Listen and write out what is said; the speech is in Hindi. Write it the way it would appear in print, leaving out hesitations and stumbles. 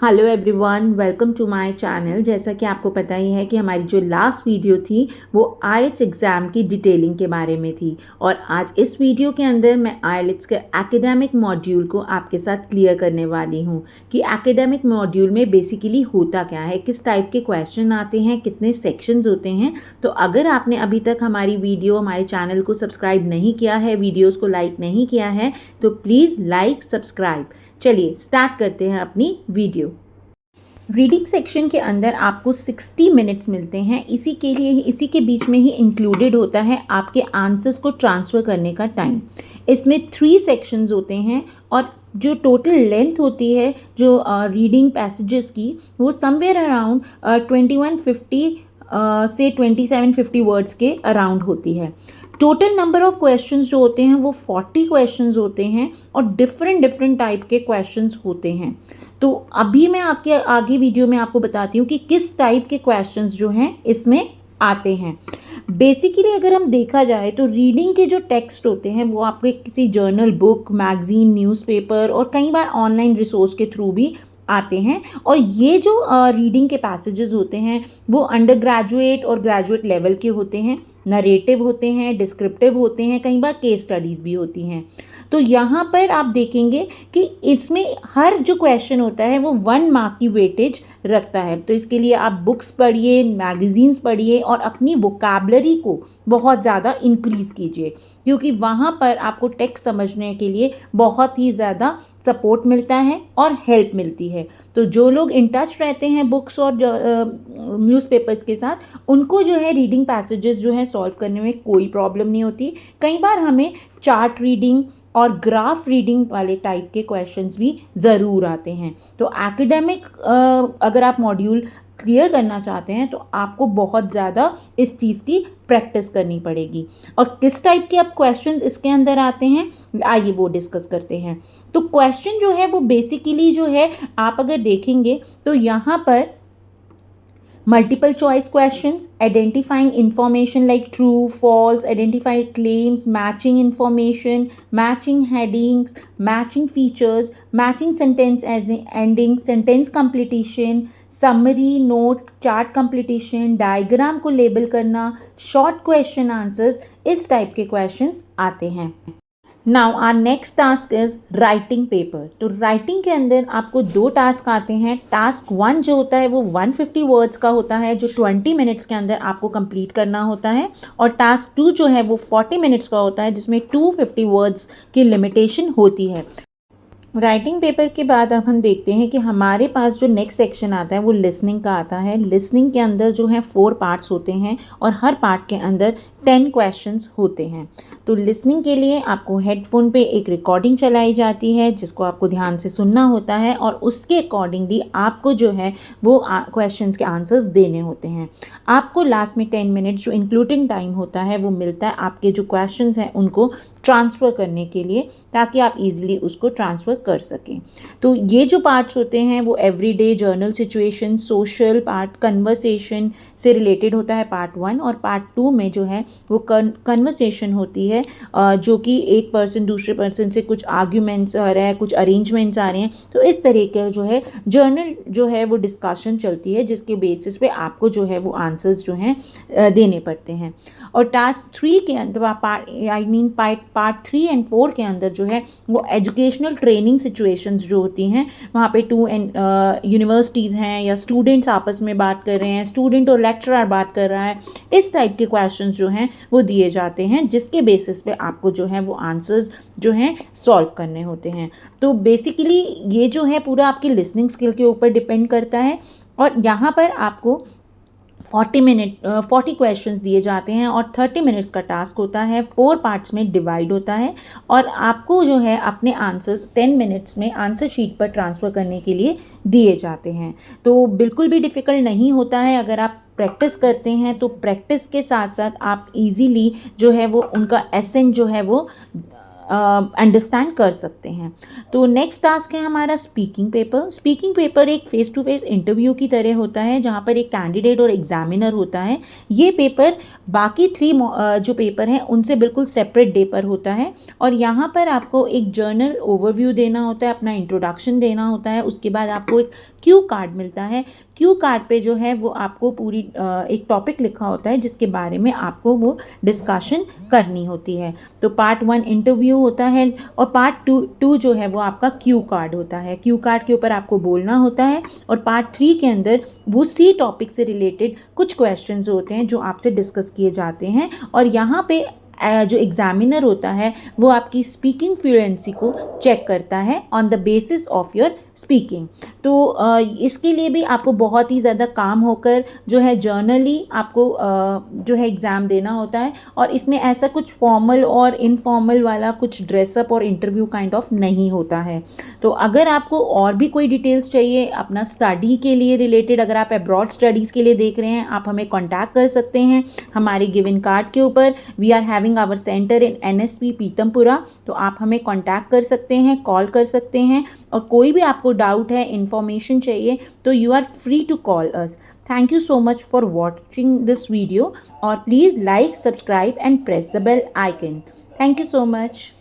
Hello everyone, welcome to my channel. जैसा कि आपको पता ही है कि हमारी जो लास्ट वीडियो थी वो आईएलटीएस एग्ज़ाम की डिटेलिंग के बारे में थी और आज इस वीडियो के अंदर मैं आईएलटीएस के एकेडमिक मॉड्यूल को आपके साथ क्लियर करने वाली हूँ कि एकेडमिक मॉड्यूल में बेसिकली होता क्या है, किस टाइप के क्वेश्चन आते हैं, कितने सेक्शंस होते हैं। तो अगर आपने अभी तक हमारी वीडियो, हमारे चैनल को सब्सक्राइब नहीं किया है, वीडियोज़ को लाइक नहीं किया है, तो प्लीज़ लाइक सब्सक्राइब। चलिए स्टार्ट करते हैं अपनी वीडियो। रीडिंग सेक्शन के अंदर आपको 60 मिनट्स मिलते हैं। इसी के बीच में ही इंक्लूडेड होता है आपके आंसर्स को ट्रांसफ़र करने का टाइम। इसमें 3 सेक्शंस होते हैं और जो टोटल लेंथ होती है जो रीडिंग पैसेजेस की, वो समवेयर अराउंड 2150 से 2750 वर्ड्स के अराउंड होती है। टोटल नंबर ऑफ क्वेश्चंस जो होते हैं वो 40 क्वेश्चंस होते हैं और डिफरेंट टाइप के क्वेश्चंस होते हैं। तो अभी मैं आगे वीडियो में आपको बताती हूँ कि किस टाइप के क्वेश्चंस जो हैं इसमें आते हैं। बेसिकली अगर हम देखा जाए तो रीडिंग के जो टेक्स्ट होते हैं वो आपके किसी जर्नल, बुक, मैगजीन, न्यूज़पेपर और कई बार ऑनलाइन रिसोर्स के थ्रू भी आते हैं। और ये जो रीडिंग के पैसेजेस होते हैं वो अंडर ग्रेजुएट और ग्रेजुएट लेवल के होते हैं, नरेटिव होते हैं, डिस्क्रिप्टिव होते हैं, कई बार केस स्टडीज़ भी होती हैं। तो यहाँ पर आप देखेंगे कि इसमें हर जो क्वेश्चन होता है वो 1 मार्क की वेटेज रखता है। तो इसके लिए आप बुक्स पढ़िए, मैगज़ीन्स पढ़िए और अपनी वोकैबलरी को बहुत ज़्यादा इंक्रीज़ कीजिए, क्योंकि वहाँ पर आपको टेक्स्ट समझने के लिए बहुत ही ज़्यादा सपोर्ट मिलता है और हेल्प मिलती है। तो जो लोग इन टच रहते हैं बुक्स और न्यूज़पेपर्स के साथ, उनको जो है रीडिंग पैसेजेस जो है सॉल्व करने में कोई प्रॉब्लम नहीं होती। कई बार हमें चार्ट रीडिंग और ग्राफ रीडिंग वाले टाइप के क्वेश्चंस भी ज़रूर आते हैं। तो एकेडमिक अगर आप मॉड्यूल क्लियर करना चाहते हैं तो आपको बहुत ज़्यादा इस चीज़ की प्रैक्टिस करनी पड़ेगी। और किस टाइप के अब क्वेश्चंस इसके अंदर आते हैं, आइए वो डिस्कस करते हैं। तो क्वेश्चन जो है वो बेसिकली जो है, आप अगर देखेंगे तो यहाँ पर multiple choice questions, identifying information like true, false, identify claims, matching information, matching headings, matching features, matching sentence as ending, sentence completion, summary, note, chart completion, diagram को label करना, short question answers, इस टाइप के questions आते हैं। Now our next task is writing paper. तो राइटिंग के अंदर आपको 2 टास्क आते हैं। टास्क 1 जो होता है वो 150 वर्ड्स का होता है, जो 20 मिनट्स के अंदर आपको कंप्लीट करना होता है। और टास्क 2 जो है वो 40 मिनट्स का होता है, जिसमें 250 वर्ड्स की लिमिटेशन होती है। राइटिंग पेपर के बाद अब हम देखते हैं कि हमारे पास जो नेक्स्ट सेक्शन आता है वो लिसनिंग का आता है। लिसनिंग के अंदर जो है 4 पार्ट्स होते हैं और हर पार्ट के अंदर 10 क्वेश्चंस होते हैं। तो लिसनिंग के लिए आपको हेडफोन पे एक रिकॉर्डिंग चलाई जाती है जिसको आपको ध्यान से सुनना होता है और उसके अकॉर्डिंगली आपको जो है वो क्वेश्चंस के आंसर्स देने होते हैं। आपको लास्ट में 10 मिनट जो इंक्लूडिंग टाइम होता है वो मिलता है आपके जो क्वेश्चंस हैं उनको ट्रांसफ़र करने के लिए, ताकि आप इजीली उसको ट्रांसफ़र कर सकें। तो ये जो पार्ट्स होते हैं वो everyday, journal situation, social part, conversation से रिलेटेड होता है पार्ट 1। और पार्ट 2 में जो है वो कन्वर्सेशन होती है, जो कि एक पर्सन दूसरे पर्सन से कुछ आर्ग्यूमेंट्स आ रहा है, कुछ अरेंजमेंट्स आ रहे हैं। तो इस तरीके जो है जर्नल जो है वो डिस्कशन चलती है, जिसके बेसिस पे आपको जो है वो आंसर्स जो हैं देने पड़ते हैं। और टास्क 3 के अंदर पार्ट 3 एंड 4 के अंदर जो है वो एजुकेशनल ट्रेनिंग सिचुएशंस जो होती हैं, वहाँ पे यूनिवर्सिटीज़ हैं या स्टूडेंट्स आपस में बात कर रहे हैं, स्टूडेंट और लेक्चरर बात कर रहा है, इस टाइप के क्वेश्चंस जो हैं वो दिए जाते हैं, जिसके बेसिस पे आपको जो है वो आंसर्स जो हैं सॉल्व करने होते हैं। तो बेसिकली ये जो है पूरा आपकी लिसनिंग स्किल के ऊपर डिपेंड करता है। और यहाँ पर आपको 40 क्वेश्चंस दिए जाते हैं और 30 मिनट्स का टास्क होता है। 4 पार्ट्स में डिवाइड होता है और आपको जो है अपने आंसर्स 10 मिनट्स में आंसर शीट पर ट्रांसफ़र करने के लिए दिए जाते हैं। तो बिल्कुल भी डिफ़िकल्ट नहीं होता है। अगर आप प्रैक्टिस करते हैं तो प्रैक्टिस के साथ साथ आप इजीली जो है वो उनका एसेंट जो है वो अंडरस्टैंड कर सकते हैं। तो नेक्स्ट टास्क है हमारा स्पीकिंग पेपर। स्पीकिंग पेपर एक फेस टू फेस इंटरव्यू की तरह होता है, जहाँ पर एक कैंडिडेट और एग्जामिनर होता है। ये पेपर बाकी 3 जो पेपर हैं उनसे बिल्कुल सेपरेट पेपर होता है, और यहाँ पर आपको एक जर्नल ओवरव्यू देना होता है, अपना इंट्रोडक्शन देना होता है। उसके बाद आपको एक क्यू कार्ड मिलता है। क्यू कार्ड पे जो है वो आपको पूरी एक टॉपिक लिखा होता है जिसके बारे में आपको वो डिस्कशन करनी होती है। तो पार्ट 1 इंटरव्यू होता है, और पार्ट टू जो है वो आपका क्यू कार्ड होता है। क्यू कार्ड के ऊपर आपको बोलना होता है, और पार्ट 3 के अंदर वो उसी टॉपिक से रिलेटेड कुछ क्वेश्चंस होते हैं जो आपसे डिस्कस किए जाते हैं। और यहाँ पे जो एग्जामिनर होता है वो आपकी स्पीकिंग फ्लुएंसी को चेक करता है on the basis of your speaking. तो इसके लिए भी आपको बहुत ही ज़्यादा काम होकर जो है जर्नली आपको जो है एग्ज़ाम देना होता है, और इसमें ऐसा कुछ फॉर्मल और इनफॉर्मल वाला कुछ ड्रेसअप और इंटरव्यू काइंड ऑफ नहीं होता है। तो अगर आपको और भी कोई डिटेल्स चाहिए अपना स्टडी के लिए रिलेटेड, अगर आप अब्रॉड स्टडीज़ के लिए देख रहे हैं, आप हमें कॉन्टैक्ट कर सकते हैं हमारे गिवन कार्ड के ऊपर। We are having our centre in NSP Pitampura. तो आप हमें कॉन्टैक्ट कर सकते हैं, कॉल कर सकते हैं, और कोई भी आपको डाउट है, इंफॉर्मेशन चाहिए, तो you are free to call us. Thank you so much for watching this video, और please like, subscribe and press the bell icon. Thank you so much.